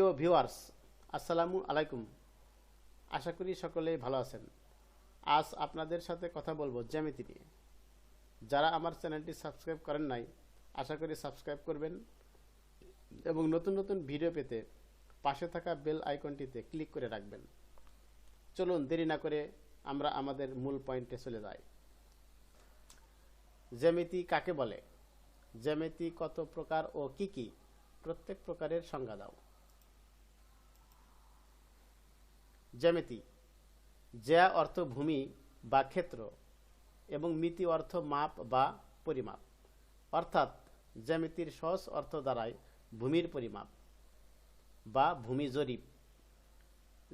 প্রিয় ভিউয়ার্স, আসসালামু আলাইকুম। আশা করি সকলেই ভালো আছেন। আজ আপনাদের সাথে কথা বলবো জ্যামিতি নিয়ে। যারা আমার চ্যানেলটি সাবস্ক্রাইব করেন নাই, আশা করি সাবস্ক্রাইব করবেন এবং নতুন নতুন ভিডিও পেতে পাশে থাকা বেল আইকনটিতে ক্লিক করে রাখবেন। চলুন দেরি না করে আমরা আমাদের মূল পয়েন্টে চলে যাই। জ্যামিতি কাকে বলে, জ্যামিতি কত প্রকার ও কি কি, প্রত্যেক প্রকারের সংজ্ঞা দাও। জ্যামিতি জ্যা অর্থ ভূমি বা ক্ষেত্র এবং মিতি অর্থ মাপ বা পরিমাপ, অর্থাৎ জ্যামিতির সহজ অর্থ দ্বারাই ভূমির পরিমাপ বা ভূমি জরিপ।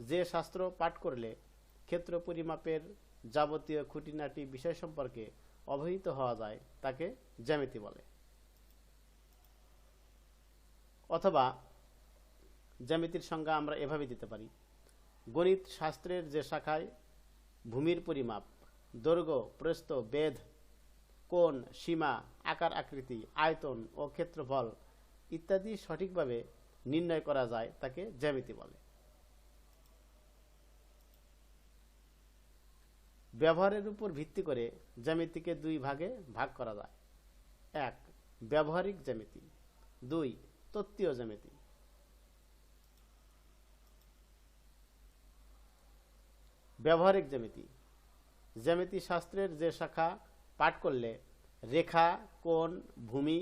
যে শাস্ত্র পাঠ করলে ক্ষেত্র পরিমাপের যাবতীয় খুঁটিনাটি বিষয় সম্পর্কে অবহিত হওয়া যায় তাকে জ্যামিতি বলে। অথবা জ্যামিতির সংজ্ঞা আমরা এভাবে দিতে পারি: গণিত শাস্ত্রের যে শাখায় ভূমির পরিমাপ, দৈর্ঘ্য, প্রস্থ, বেধ, কোণ, সীমা, আকার আকৃতি, আয়তন ও ক্ষেত্রফল ইত্যাদি সঠিকভাবে নির্ণয় করা যায় তাকে জ্যামিতি বলে। ব্যবহারের উপর ভিত্তি করে জ্যামিতিকে দুই ভাগে ভাগ করা যায়: 1. ব্যবহারিক জ্যামিতি, 2. তত্ত্বীয় জ্যামিতি। ব্যবহারিক জ্যামিতি জ্যামিতি শাস্ত্রের যে শাখা পাঠ করলে রেখা, কোণ, ভূমি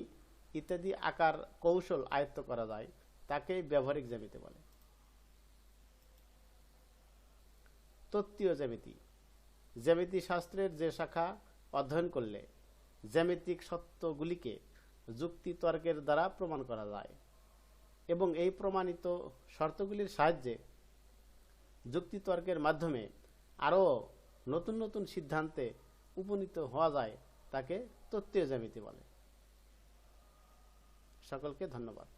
ইত্যাদি আকার কৌশল আয়ত্ত করা যায় তাকে ব্যবহারিক জ্যামিতি বলে। তত্ত্বীয় জ্যামিতি জ্যামিতি শাস্ত্রের যে শাখা অধ্যয়ন করলে জ্যামিতিক সত্যগুলিকে যুক্তি তর্কের দ্বারা প্রমাণ করা যায় এবং এই প্রমাণিত শর্তগুলির সাহায্যে যুক্তি তর্কের মাধ্যমে আরও নতুন নতুন সিদ্ধান্তে উপনীত হওয়া যায় তাকে তত্ত্বীয় জ্যামিতি বলে। সকলকে ধন্যবাদ।